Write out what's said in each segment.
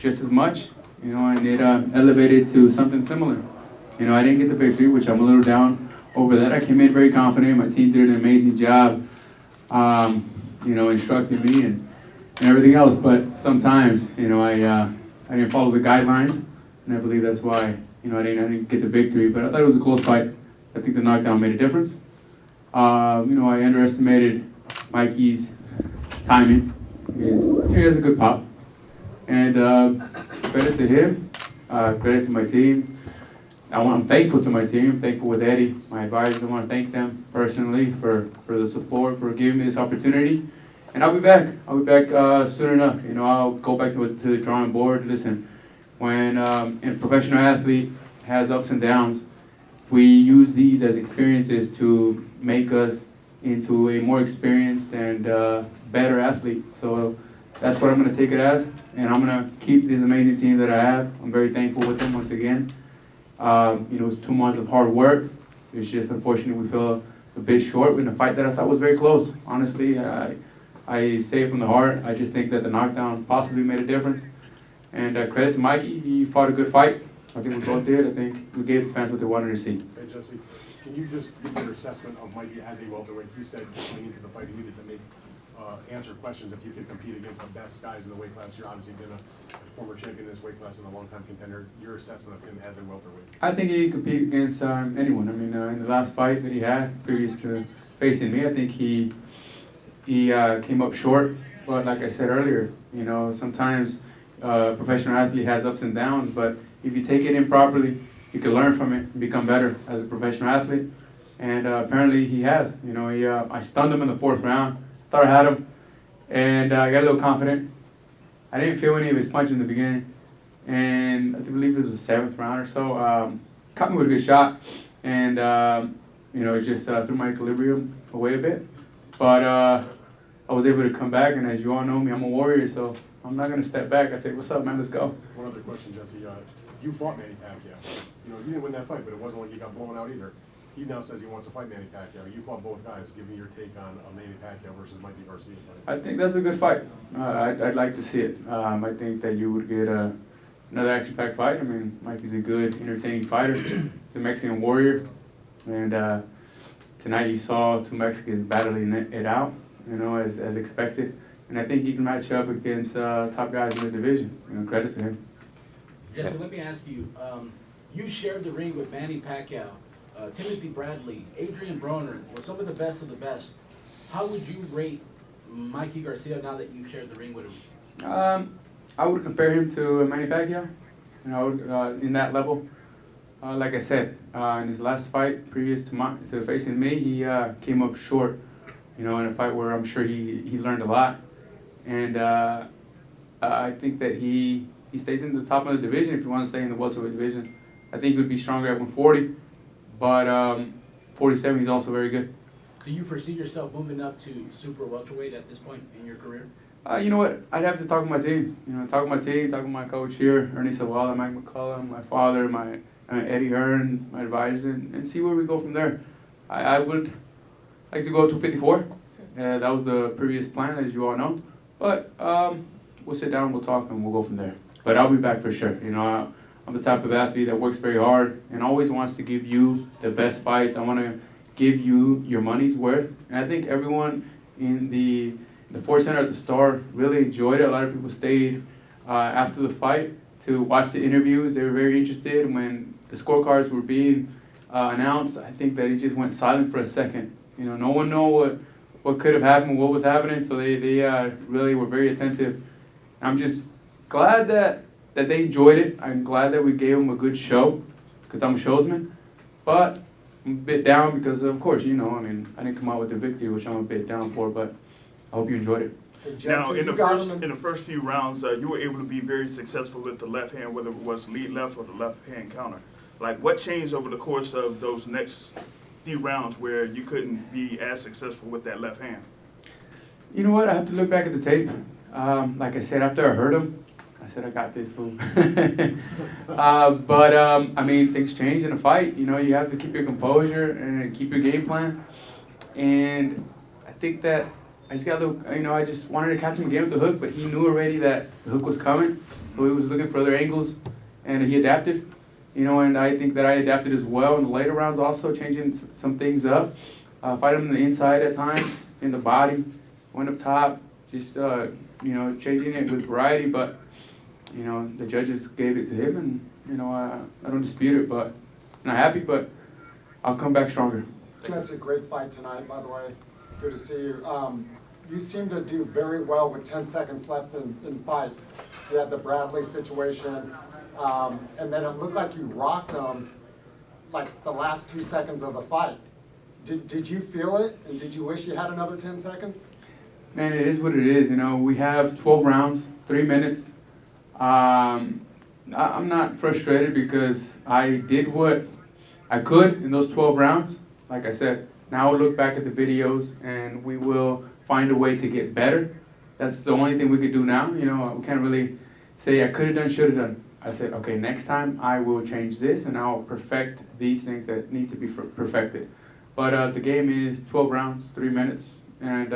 just as much, and it elevated to something similar. I didn't get the victory, which I'm a little down over that. I came in very confident. My team did an amazing job, instructing me and everything else. But sometimes, I didn't follow the guidelines, and I believe that's why, I didn't get the victory. But I thought it was a close fight. I think the knockdown made a difference. I underestimated Mikey's timing. He has a good pop. And credit to him, credit to my team. I'm thankful to my team, thankful with Eddie, my advisors. I want to thank them personally for the support, for giving me this opportunity. And I'll be back. I'll be back soon enough. I'll go back to the drawing board. Listen, when a professional athlete has ups and downs, we use these as experiences to make us into a more experienced and better athlete. So that's what I'm going to take it as, and I'm going to keep this amazing team that I have. I'm very thankful with them once again. It was 2 months of hard work. It's just unfortunate we fell a bit short in a fight that I thought was very close. Honestly, I say it from the heart. I just think that the knockdown possibly made a difference. And credit to Mikey. He fought a good fight. I think we both did. I think we gave the fans what they wanted to see. Hey, Jesse, can you just give your assessment of Mikey as a welterweight? He said going into the fight he needed to make answer questions if you could compete against the best guys in the weight class. You're obviously been a former champion in this weight class and a long-time contender. Your assessment of him as a welterweight? I think he could compete against anyone. I mean, in the last fight that he had previous to facing me, I think he came up short. But like I said earlier, sometimes a professional athlete has ups and downs, but if you take it in properly, you can learn from it and become better as a professional athlete. And apparently he has. I stunned him in the 4th round. Thought I had him, and I got a little confident. I didn't feel any of his punch in the beginning, and I believe it was the 7th round or so. Caught me with a good shot, and it just threw my equilibrium away a bit. But I was able to come back, and as you all know me, I'm a warrior, so I'm not gonna step back. I said, "What's up, man? Let's go." One other question, Jesse. You fought Manny Pacquiao. You didn't win that fight, but it wasn't like you got blown out either. He now says he wants to fight Manny Pacquiao. You fought both guys. Give me your take on Manny Pacquiao versus Mikey Garcia. I think that's a good fight. I'd like to see it. I think that you would get another action-packed fight. I mean, Mikey's a good, entertaining fighter. He's a Mexican warrior. And tonight you saw 2 Mexicans battling it out, as expected. And I think he can match up against top guys in the division. Credit to him. Jesse, let me ask you. You shared the ring with Manny Pacquiao. Timothy Bradley, Adrian Broner, were some of the best of the best. How would you rate Mikey Garcia now that you shared the ring with him? I would compare him to Manny Pacquiao, in that level. Like I said, in his last fight previous to facing me, he came up short, in a fight where I'm sure he learned a lot. And I think that he stays in the top of the division if you want to stay in the welterweight division. I think he would be stronger at 140. But 47, he's also very good. Do you foresee yourself moving up to super welterweight at this point in your career? You know what? I'd have to talk with my team. Talk with my coach here, Ernie Sawala, Mike McCullough, my father, my Eddie Hearn, my advisors, and see where we go from there. I would like to go to 54. That was the previous plan, as you all know. But we'll sit down, we'll talk, and we'll go from there. But I'll be back for sure. I'm the type of athlete that works very hard and always wants to give you the best fights. I want to give you your money's worth. And I think everyone in the Ford Center at the Star really enjoyed it. A lot of people stayed after the fight to watch the interviews. They were very interested. When the scorecards were being announced, I think that it just went silent for a second. No one knew what could have happened, what was happening, so they really were very attentive. I'm just glad that they enjoyed it. I'm glad that we gave them a good show, because I'm a showsman. But I'm a bit down because, of course, I didn't come out with the victory, which I'm a bit down for, but I hope you enjoyed it. Now, in the first few rounds, you were able to be very successful with the left hand, whether it was lead left or the left hand counter. Like, what changed over the course of those next few rounds where you couldn't be as successful with that left hand? You know what? I have to look back at the tape. Like I said, after I heard him, I said, I got this, fool. Things change in a fight. You have to keep your composure and keep your game plan. And I think that I just got I just wanted to catch him again with the hook, but he knew already that the hook was coming, so he was looking for other angles, and he adapted. And I think that I adapted as well in the later rounds also, changing some things up. Fight him on the inside at times, in the body, went up top, just, changing it with variety, but, the judges gave it to him, and, I don't dispute it, but I'm not happy, but I'll come back stronger. Jesse, great fight tonight, by the way. Good to see you. You seem to do very well with 10 seconds left in fights. You had the Bradley situation, and then it looked like you rocked him like the last 2 seconds of the fight. Did you feel it, and did you wish you had another 10 seconds? Man, it is what it is. We have 12 rounds, 3 minutes. I'm not frustrated because I did what I could in those 12 rounds. Like I said, now we'll look back at the videos and we will find a way to get better. That's the only thing we could do now. We can't really say I could have done, should have done. I said, okay, next time I will change this and I'll perfect these things that need to be perfected. But the game is 12 rounds, 3 minutes, and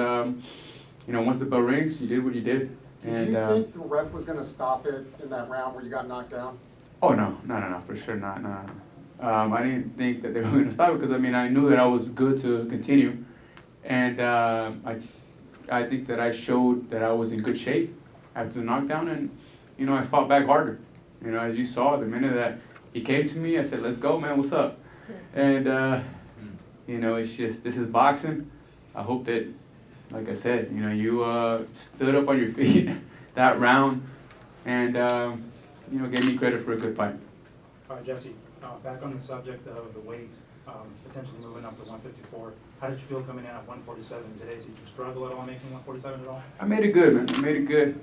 once the bell rings, you did what you did. Did you think the ref was going to stop it in that round where you got knocked down? Oh no, for sure not. No. I didn't think that they were going to stop it because I knew that I was good to continue, and I think that I showed that I was in good shape after the knockdown, and I fought back harder. As you saw, the minute that he came to me, I said, "Let's go, man. What's up?" And it's just, this is boxing. I hope that, like I said, you stood up on your feet that round and, gave me credit for a good fight. All right, Jesse, back on the subject of the weight, potentially moving up to 154. How did you feel coming in at 147 today? Did you struggle at all making 147 at all? I made it good, man. I made it good.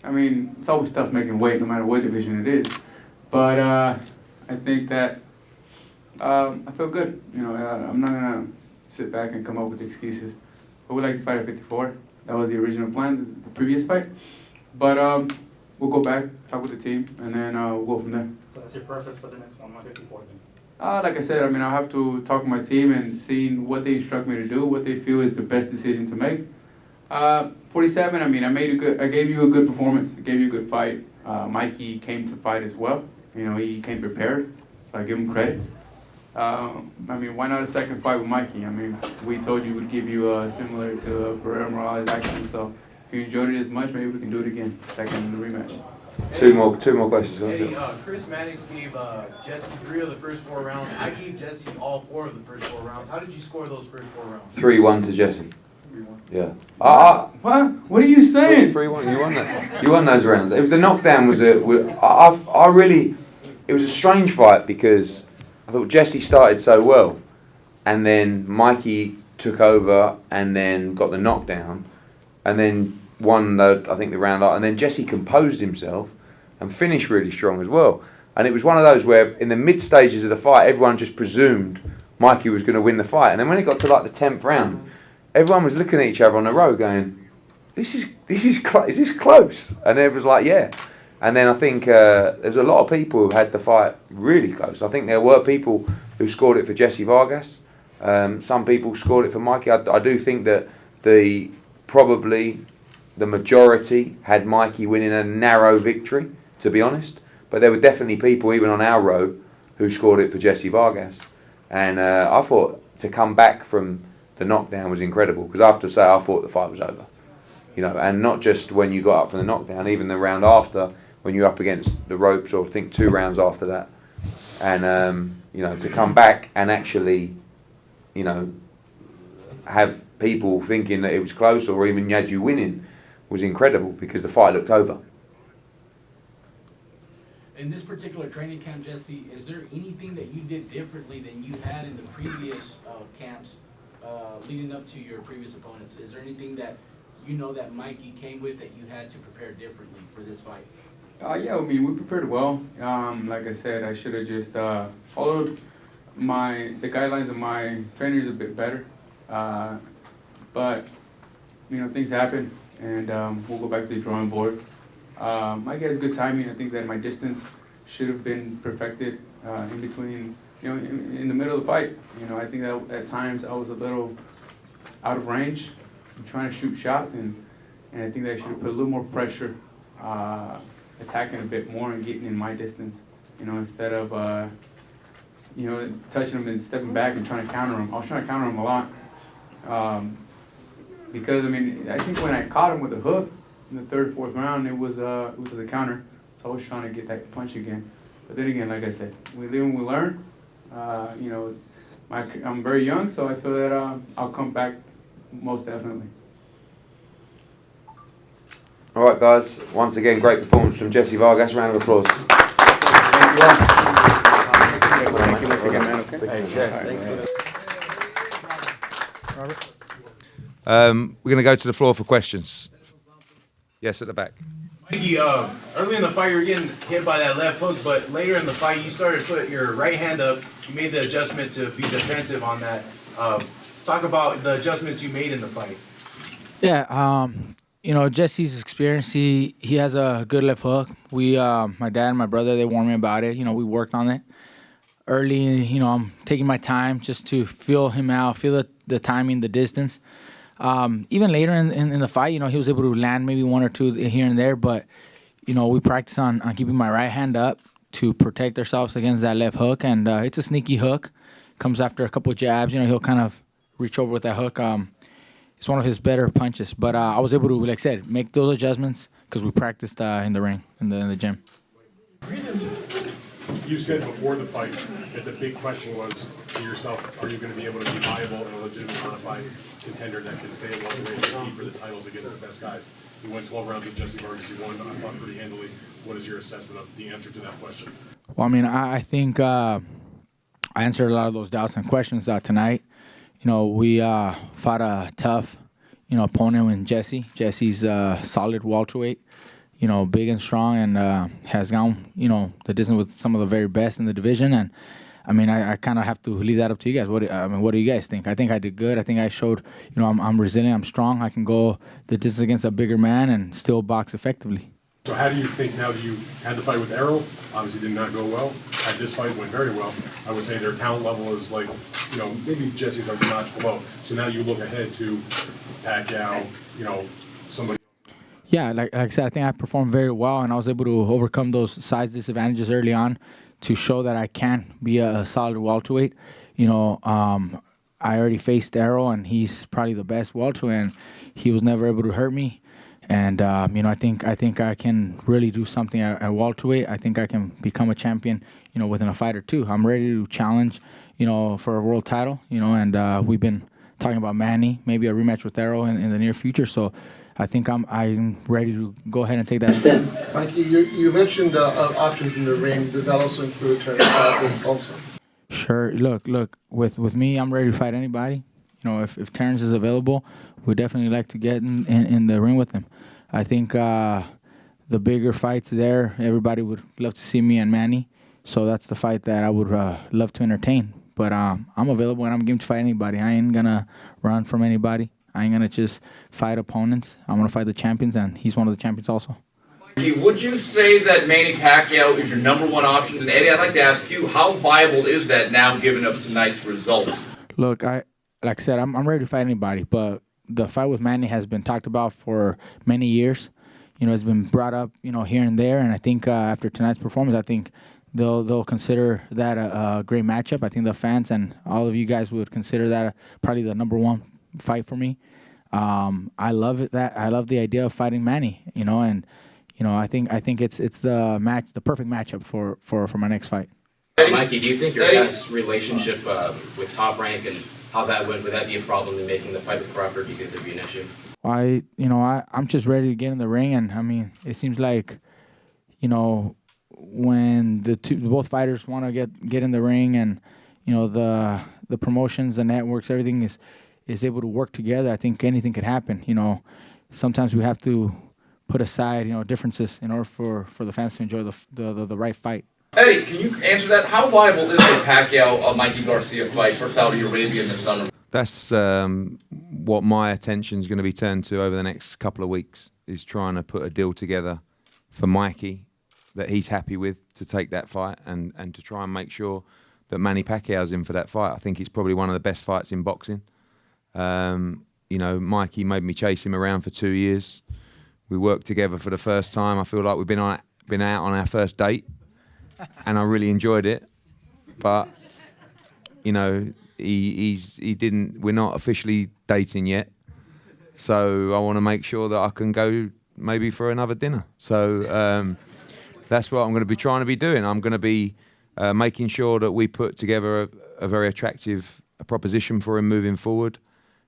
It's always tough making weight, no matter what division it is. But I think that I feel good. I'm not gonna sit back and come up with excuses. I would like to fight at 54. That was the original plan, the previous fight. But we'll go back, talk with the team, and then we'll go from there. So that's your preference for the next one, 154 then? Like I said, I'll have to talk with my team and see what they instruct me to do, what they feel is the best decision to make. 47, I gave you a good performance. I gave you a good fight. Mikey came to fight as well. He came prepared, so I give him credit. Why not a second fight with Mikey? We told you we'd give you similar to Pereira Morales action, so if you enjoyed it as much, maybe we can do it again, second rematch. Two more questions. Eddie, Chris Mannix gave Jesse 3 of the first 4 rounds. I gave Jesse all 4 of the first 4 rounds. How did you score those first 4 rounds? 3-1 to Jesse. 3-1. Yeah. What? What are you saying? 3-1. You won that. You won those rounds. It was the knockdown. It was a strange fight because I thought Jesse started so well, and then Mikey took over and then got the knockdown, and then won the round out, and then Jesse composed himself and finished really strong as well. And it was one of those where in the mid stages of the fight, everyone just presumed Mikey was going to win the fight, and then when it got to the 10th round, everyone was looking at each other on the road going, "This is close?" And it was like, yeah. And then I think there's a lot of people who had the fight really close. I think there were people who scored it for Jessie Vargas. Some people scored it for Mikey. I do think that probably the majority had Mikey winning a narrow victory, to be honest. But there were definitely people, even on our row, who scored it for Jessie Vargas. And I thought to come back from the knockdown was incredible, because I have to say I thought the fight was over. And not just when you got up from the knockdown, even the round after, when you're up against the ropes, or I think 2 rounds after that. And, to come back and actually, have people thinking that it was close or even had you winning was incredible, because the fight looked over. In this particular training camp, Jesse, is there anything that you did differently than you had in the previous camps leading up to your previous opponents? Is there anything that that Mikey came with that you had to prepare differently for this fight? Yeah, we prepared well. Like I said, I should have just followed the guidelines of my trainers a bit better. But things happen, and we'll go back to the drawing board. Mikey has good timing. I think that my distance should have been perfected in between, in the middle of the fight. I think that at times I was a little out of range, trying to shoot shots, and I think that I should have put a little more pressure, attacking a bit more and getting in my distance, instead of, touching him and stepping back and trying to counter him. I was trying to counter him a lot, because, I think when I caught him with a hook in the third, fourth round, it was as a counter, so I was trying to get that punch again. But then again, like I said, we live and we learn. I'm very young, so I feel that I'll come back most definitely. All right, guys. Once again, great performance from Jessie Vargas. Round of applause. Thank you all. Thank you once again, man. Okay. We're going to go to the floor for questions. Yes, at the back. Mikey, early in the fight you were getting hit by that left hook, but later in the fight you started to put your right hand up. You made the adjustment to be defensive on that. Talk about the adjustments you made in the fight. Yeah, Jesse's experience, he has a good left hook. My dad and my brother, they warned me about it. We worked on it early. I'm taking my time just to feel him out, feel the timing, the distance. Even later in the fight, he was able to land maybe one or two here and there, but, we practice on keeping my right hand up to protect ourselves against that left hook, and it's a sneaky hook. Comes after a couple of jabs, he'll kind of reach over with that hook. It's one of his better punches, but I was able to, like I said, make those adjustments because we practiced in the ring, in the gym. You said before the fight that the big question was to yourself, are you going to be able to be viable and a legitimate modified contender that can stay at welterweight and compete for the titles against the best guys? You went 12 rounds with Jessie Vargas, you won, I thought, pretty handily. What is your assessment of the answer to that question? Well, I think I answered a lot of those doubts and questions tonight. We fought a tough, opponent in Jessie. Jessie's a solid welterweight, big and strong, and has gone, the distance with some of the very best in the division. And I kind of have to leave that up to you guys. What do you guys think? I think I did good. I think I showed, I'm resilient, I'm strong. I can go the distance against a bigger man and still box effectively. So how do you think now that you had the fight with Errol, obviously did not go well, had this fight went very well, I would say their talent level is like, maybe Jesse's a notch below. So now you look ahead to Pacquiao, somebody. Yeah, like I said, I think I performed very well, and I was able to overcome those size disadvantages early on to show that I can be a solid welterweight. I already faced Errol, and he's probably the best welterweight, and he was never able to hurt me. And I think I can really do something at welterweight. I think I can become a champion, within a fight or two. I'm ready to challenge, for a world title, and we've been talking about Manny, maybe a rematch with Errol in the near future. So I think I'm ready to go ahead and take that step. Mikey, you mentioned options in the ring. Does that also include turning also? Sure. Look. With me, I'm ready to fight anybody. If Terrence is available, we'd definitely like to get in the ring with him. I think the bigger fights there, everybody would love to see me and Manny. So that's the fight that I would love to entertain. But I'm available and I'm game to fight anybody. I ain't gonna run from anybody. I ain't gonna just fight opponents. I'm gonna fight the champions, and he's one of the champions also. Would you say that Manny Pacquiao is your number one option? And Eddie, I'd like to ask you, how viable is that now given up tonight's results? Look, like I said, I'm ready to fight anybody, but the fight with Manny has been talked about for many years. It's been brought up, here and there, and I think after tonight's performance, I think they'll consider that a great matchup. I think the fans and all of you guys would consider that probably the number one fight for me. I love it. I love the idea of fighting Manny, and I think it's the perfect matchup for my next fight. Mikey, do you think your guys' relationship with Top Rank and how that went, would that be a problem in making the fight with Crawford? Do you think there'd be an issue? I'm just ready to get in the ring, and it seems like, when both fighters want to get in the ring, and the promotions, the networks, everything is able to work together, I think anything could happen. Sometimes we have to put aside differences in order for the fans to enjoy the right fight. Eddie, can you answer that? How viable is the Pacquiao-Mikey Garcia fight for Saudi Arabia in the summer? That's what my attention's going to be turned to over the next couple of weeks, is trying to put a deal together for Mikey that he's happy with to take that fight, and to try and make sure that Manny Pacquiao's in for that fight. I think it's probably one of the best fights in boxing. you know, Mikey made me chase him around for 2 years. We worked together for the first time. I feel like we've been out on our first date, and I really enjoyed it. But you know, he didn't. We're not officially dating yet, so I want to make sure that I can go maybe for another dinner. So that's what I'm going to be trying to be doing. I'm going to be making sure that we put together a very attractive proposition for him moving forward.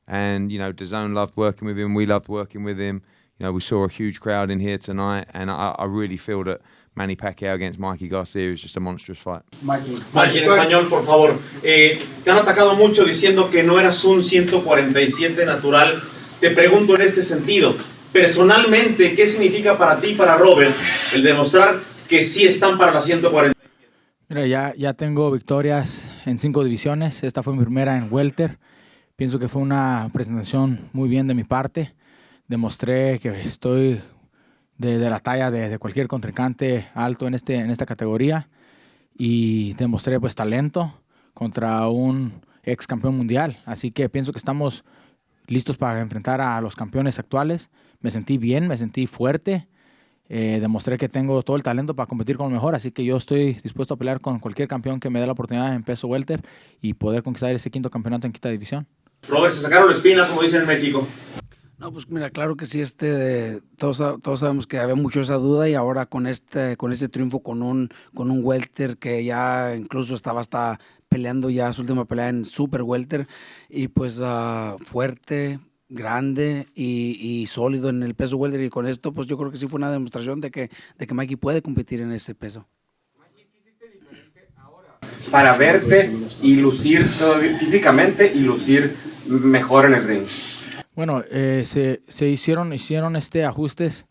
And you know, DAZN loved working with him. We loved working with him. You know, we saw a huge crowd in here tonight, and I really feel that Manny Pacquiao against Mikey Garcia is just a monstrous fight. Mikey, en español, por favor. Te han atacado mucho diciendo que no eras un 147 natural. Te pregunto en este sentido, personalmente, ¿qué significa para ti y para Robert el demostrar que sí están para la 147? Mira, ya tengo victorias en 5 divisiones. Esta fue mi primera en welter. Pienso que fue una presentación muy bien de mi parte. Demostré que estoy de la talla de cualquier contrincante alto en esta categoría, y demostré pues talento contra un ex campeón mundial. Así que pienso que estamos listos para enfrentar a los campeones actuales. Me sentí bien, me sentí fuerte. Demostré que tengo todo el talento para competir con lo mejor, así que yo estoy dispuesto a pelear con cualquier campeón que me dé la oportunidad en peso welter y poder conquistar ese 5º campeonato en quinta división. Robert, se sacaron la espina, como dicen en México. No, pues mira, claro que sí, todos sabemos que había mucho esa duda, y ahora con este triunfo con un welter que ya incluso estaba hasta peleando ya su última pelea en super welter, y pues fuerte, grande y sólido en el peso welter, y con esto pues yo creo que sí fue una demostración de que Mikey puede competir en ese peso. Para verte y lucir físicamente y lucir mejor en el ring. Bueno, se hicieron ajustes.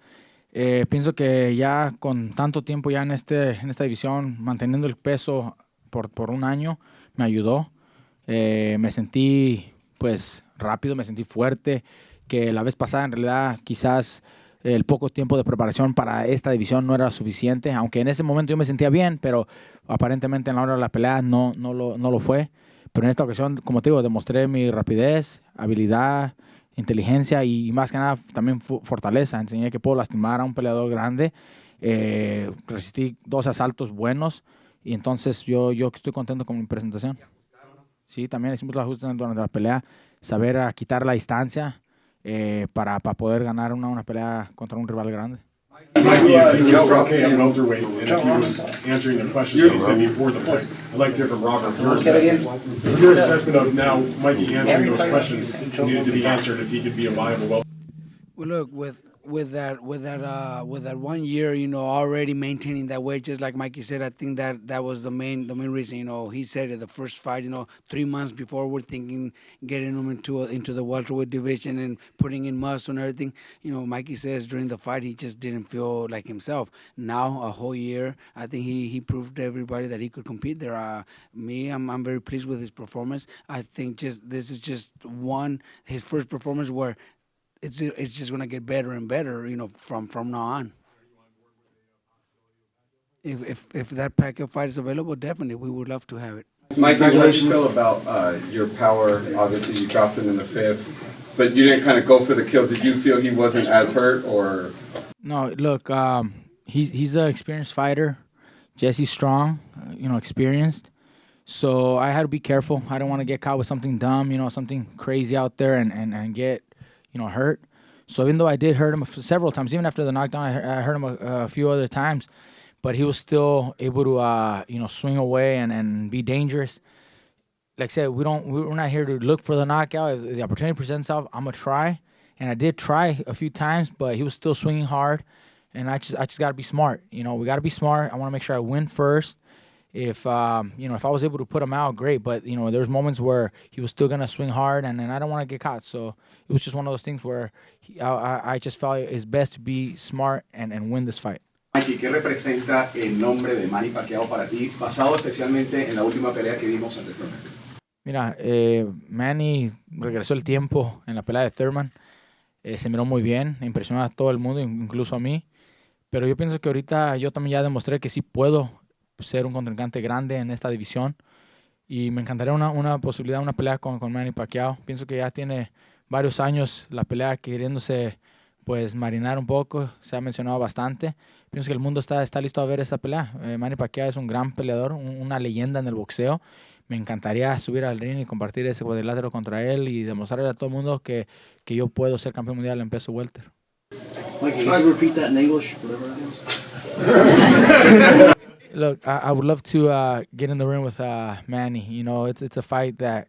Pienso que ya con tanto tiempo ya en esta división, manteniendo el peso por un año, me ayudó. Me sentí pues rápido, me sentí fuerte, que la vez pasada en realidad quizás el poco tiempo de preparación para esta división no era suficiente, aunque en ese momento yo me sentía bien, pero aparentemente en la hora de la pelea no lo fue. Pero en esta ocasión, como te digo, demostré mi rapidez, habilidad, inteligencia y más que nada también fortaleza. Enseñé que puedo lastimar a un peleador grande. Resistí 2 asaltos buenos, y entonces yo estoy contento con mi presentación. Sí, también hicimos los ajustes durante la pelea, saber quitar la distancia para poder ganar una pelea contra un rival grande. Mikey, if he was okay at welterweight, and if he was answering the questions that he sent before the fight, I'd like to hear from Robert your assessment of now Mikey answering those questions needed to be answered if he could be a viable welterweight. Well, look, with that 1 year, you know, already maintaining that weight, just like Mikey said, I think that was the main reason. You know, he said at the first fight, you know, 3 months before, we're thinking getting him into the welterweight division and putting in muscle and everything. You know, Mikey says during the fight he just didn't feel like himself. Now a whole year, I think he proved to everybody that he could compete there. I'm very pleased with his performance. I think this is just his first performance where it's just going to get better and better, you know, from now on. If that Pacquiao fight is available, definitely we would love to have it. Mike, how do you feel about your power? Obviously, you dropped him in the 5th, but you didn't kind of go for the kill. Did you feel he wasn't as hurt, or? No, look, he's an experienced fighter. Jesse's strong, you know, experienced. So I had to be careful. I don't want to get caught with something dumb, you know, something crazy out there and get, you know, hurt. So even though I did hurt him several times, even after the knockdown, I hurt him a few other times, but he was still able to, you know, swing away and be dangerous. Like I said, we're not here to look for the knockout. If the opportunity presents itself, I'm gonna try, and I did try a few times, but he was still swinging hard, and I just gotta be smart. You know, we gotta be smart. I want to make sure I win first. If you know, if I was able to put him out, great. But you know, there's moments where he was still gonna swing hard, and I don't want to get caught. So it was just one of those things where I just felt it's best to be smart and win this fight. Mikey, ¿qué representa el nombre de Manny Pacquiao para ti, basado especialmente en la última pelea que vimos ante Thurman? Mira, Manny regresó el tiempo en la pelea de Thurman. Se miró muy bien, impresionó a todo el mundo, incluso a mí. Pero yo pienso que ahorita yo también ya demostré que sí puedo ser un contrincante grande en esta división, y me encantaría una posibilidad, una pelea con Manny Pacquiao. Pienso que ya tiene varios años la pelea queriéndose pues marinar un poco, se ha mencionado bastante. Pienso que el mundo está listo a ver esta pelea. Manny Pacquiao es un gran peleador, una leyenda en el boxeo. Me encantaría subir al ring y compartir ese cuadrilátero contra él y demostrarle a todo el mundo que yo puedo ser campeón mundial en peso welter. Mikey, can you repeat that in English? Whatever it is. Look, I would love to get in the ring with Manny. You know, it's a fight that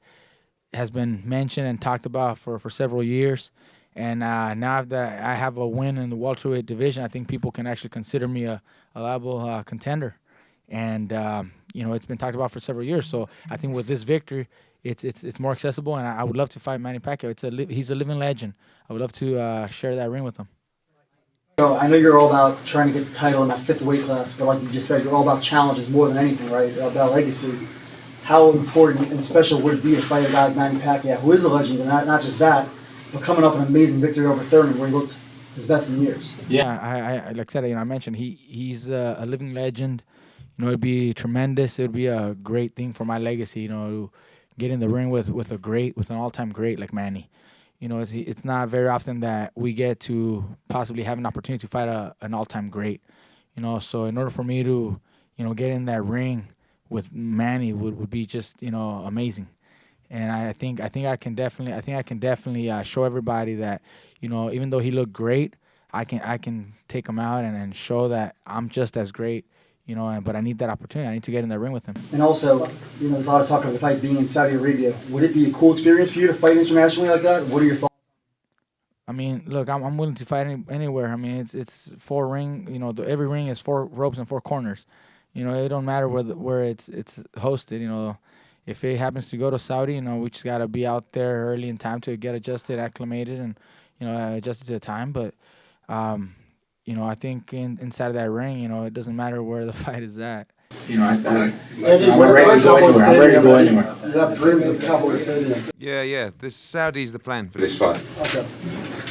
has been mentioned and talked about for several years. And now that I have a win in the welterweight division, I think people can actually consider me a liable contender. And you know, it's been talked about for several years. So I think with this victory, it's more accessible. And I would love to fight Manny Pacquiao. He's a living legend. I would love to share that ring with him. So I know you're all about trying to get the title in that 5th weight class, but like you just said, you're all about challenges more than anything, right? About legacy. How important and special would it be to fight a guy like Manny Pacquiao, who is a legend, and not just that, but coming off an amazing victory over Thurman, where he looked his best in years. Yeah, I like I said, you know, I mentioned he's a living legend. You know, it'd be tremendous. It'd be a great thing for my legacy. You know, to get in the ring with an all-time great like Manny. You know, it's not very often that we get to possibly have an opportunity to fight an all-time great. You know, so in order for me to, you know, get in that ring with Manny would be just, you know, amazing. And I think I can definitely show everybody that, you know, even though he looked great, I can take him out and show that I'm just as great, you know. But I need that opportunity. I need to get in the ring with him. And also, you know, there's a lot of talk of the fight being in Saudi Arabia. Would it be a cool experience for you to fight internationally like that? What are your thoughts? I mean, look, I'm willing to fight anywhere. I mean, it's 4 ring. You know, every ring is 4 ropes and 4 corners. You know, it don't matter where it's hosted. You know, if it happens to go to Saudi, you know, we just gotta be out there early in time to get adjusted, acclimated, and, you know, adjusted to the time. But you know, I think inside of that ring, you know, it doesn't matter where the fight is at. You know, I'm ready to go anywhere. I'm ready to go anywhere. You have dreams of Cowboy Stadium. Yeah. This Saudi's the plan for this fight. Okay.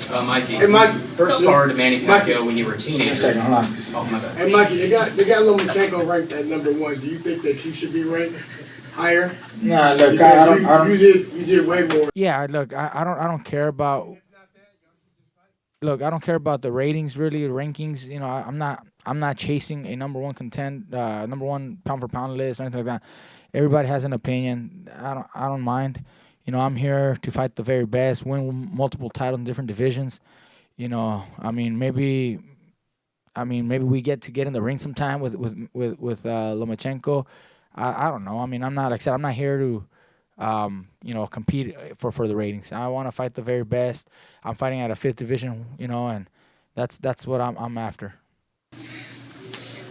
Mikey, Hey, Mike. first sparred Manny Pacquiao when you were a teenager. Oh, my bad. Hey, Mikey, they got Lomachenko ranked at #1. Do you think that you should be ranked higher? Nah, look, Because I don't. You did way more. Yeah, look, I don't care about. Look, I don't care about the ratings, really, rankings. You know, I'm not chasing a #1 #1 pound for pound list or anything like that. Everybody has an opinion. I don't mind. You know, I'm here to fight the very best, win multiple titles in different divisions. You know, I mean, maybe we get in the ring sometime with Lomachenko. I don't know. I mean, I'm not here to, you know, compete for the ratings. I want to fight the very best. I'm fighting at a 5th division, you know, and that's what I'm after.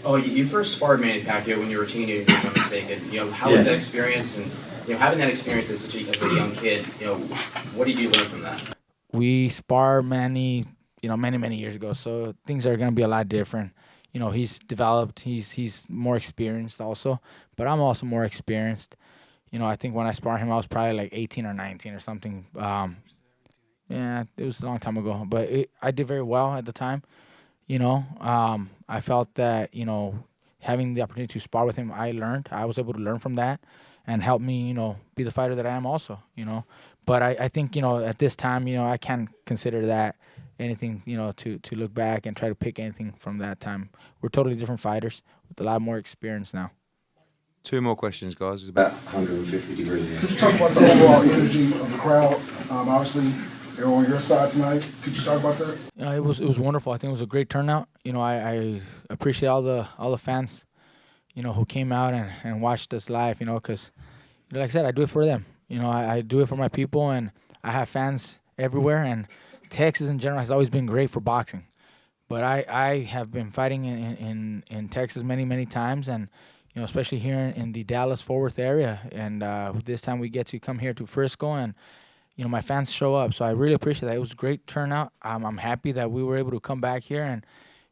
Oh, you first sparred Manny Pacquiao when you were a teenager, if I'm not mistaken. You know, how was that experience? And, you know, having that experience as a young kid, you know, what did you learn from that? We sparred Manny, you know, many years ago, so things are gonna be a lot different. You know, he's developed. He's more experienced also, but I'm also more experienced. You know, I think when I sparred him, I was probably like 18 or 19 or something. Yeah, it was a long time ago, but I did very well at the time. You know, I felt that, you know, having the opportunity to spar with him, I was able to learn from that and help me, you know, be the fighter that I am also, you know. But I think, you know, at this time, you know, I can't consider that anything, you know, to look back and try to pick anything from that time. We're totally different fighters with a lot more experience now. 2 more questions, guys. It's About 150 degrees. Could you talk about the overall energy of the crowd? Obviously, they're on your side tonight. Could you talk about that? You know, it was wonderful. I think it was a great turnout. You know, I appreciate all the fans, you know, who came out and watched us live. You know, because, like I said, I do it for them. You know, I do it for my people, and I have fans everywhere. And Texas in general has always been great for boxing, but I have been fighting in Texas many times, and, you know, especially here in the Dallas-Fort Worth area. And this time we get to come here to Frisco, and, you know, my fans show up. So I really appreciate that. It was a great turnout. I'm happy that we were able to come back here, and,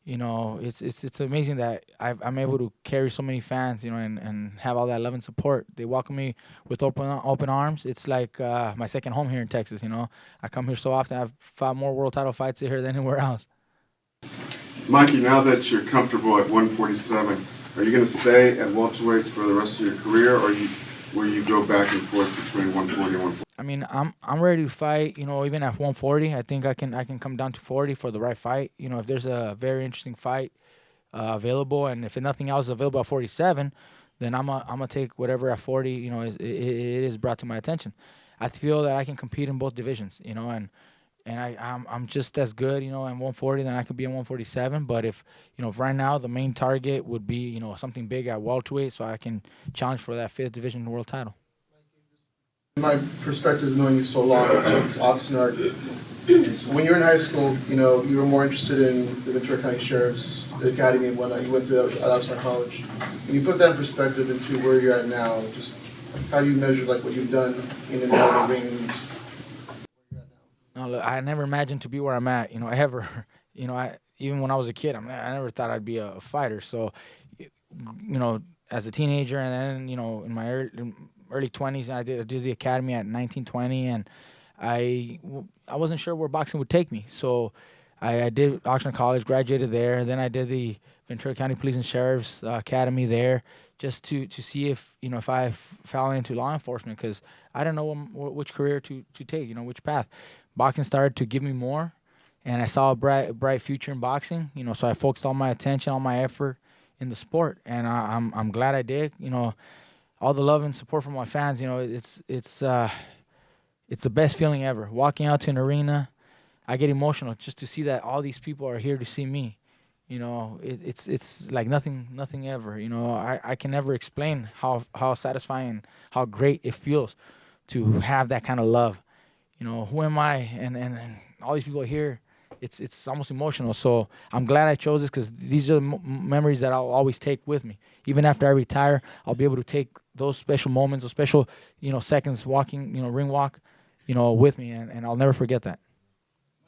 you know, it's amazing that I'm able to carry so many fans, you know, and have all that love and support. They welcome me with open arms. It's like my second home here in Texas, you know. I come here so often. I've fought more world title fights here than anywhere else. Mikey, now that you're comfortable at 147, are you going to stay at welterweight for the rest of your career, or will you go back and forth between 140 and 140? I mean, I'm ready to fight. You know, even at 140, I think I can come down to 40 for the right fight. You know, if there's a very interesting fight available, and if nothing else is available at 47, then I'm gonna take whatever at 40. You know, it is brought to my attention. I feel that I can compete in both divisions. You know, and I'm just as good. You know, at 140 than I could be at 147. But if right now the main target would be something big at welterweight, so I can challenge for that 5th division world title. In my perspective, knowing you so long, it's Oxnard. When you were in high school, you were more interested in the Ventura County Sheriff's Academy and whatnot. You went to at Oxnard College. When you put that in perspective into where you're at now, just how do you measure like what you've done in and out of the ring? And just No, look, I never imagined to be where I'm at. Ever. Even when I was a kid, I never thought I'd be a fighter. So, as a teenager, and then in my early 20s, I did the academy at 19, 20, and I wasn't sure where boxing would take me. So I did Oxnard College, graduated there. Then I did the Ventura County Police and Sheriff's Academy there, just to see if I fell into law enforcement, because I didn't know which career to take, which path. Boxing started to give me more, and I saw a bright future in boxing. So I focused all my attention, all my effort in the sport, and I'm glad I did. All the love and support from my fans. It's the best feeling ever. Walking out to an arena, I get emotional just to see that all these people are here to see me. It's like nothing ever. I can never explain how satisfying, how great it feels to have that kind of love. Who am I? And all these people are here. It's almost emotional. So I'm glad I chose this, because these are the memories that I'll always take with me. Even after I retire, I'll be able to take those special moments, those special seconds walking, ring walk, with me, and I'll never forget that.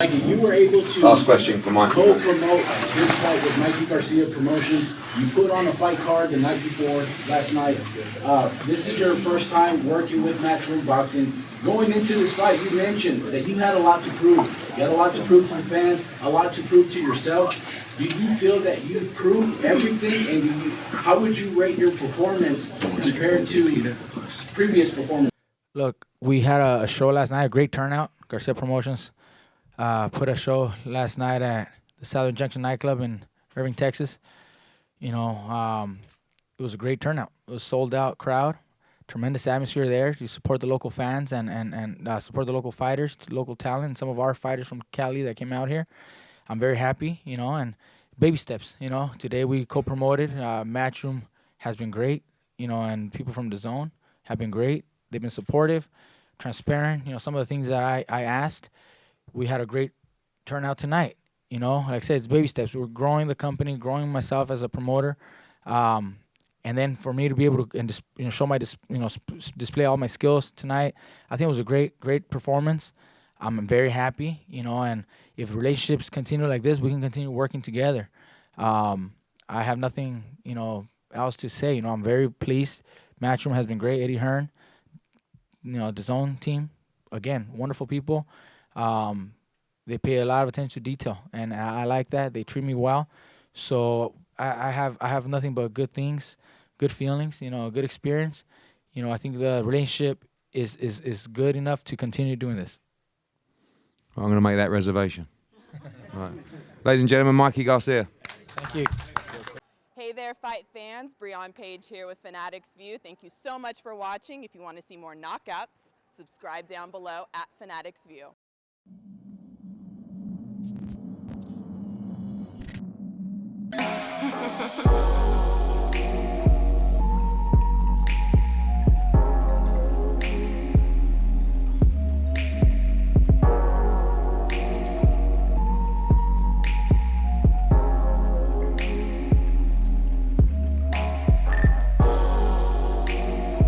Mikey, you were able to Last question for Mike. co-promote this fight with Mikey Garcia Promotions. You put on a fight card the night before, last night. This is your first time working with Matchroom Boxing. Going into this fight, you mentioned that you had a lot to prove. You had a lot to prove to the fans, a lot to prove to yourself. Do you feel that you proved everything, and how would you rate your performance compared to previous performance? Look, we had a show last night, a great turnout. Garcia Promotions put a show last night at the Southern Junction nightclub in Irving, Texas. It was a great turnout. It was a sold-out crowd, tremendous atmosphere there to support the local fans and support the local fighters, local talent, and some of our fighters from Cali that came out here. I'm very happy, and baby steps. Today we co-promoted. Matchroom has been great, and people from the zone have been great. They've been supportive, transparent. Some of the things that I asked. We had a great turnout tonight. Like I said, it's baby steps. We're growing the company, growing myself as a promoter, and then for me to be able to and show my display all my skills tonight. I think it was a great performance. I'm very happy. And if relationships continue like this, we can continue working together. I have nothing else to say. I'm very pleased. Matchroom has been great. Eddie Hearn, the zone team, again, wonderful people. They pay a lot of attention to detail, and I like that. They treat me well, so I have nothing but good things, good feelings, good experience. I think the relationship is good enough to continue doing this. I'm going to make that reservation. Right. Ladies and gentlemen, Mikey Garcia. Thank you. Hey there, fight fans. Breon Page here with Fanatics View. Thank you so much for watching. If you want to see more knockouts, subscribe down below at Fanatics View.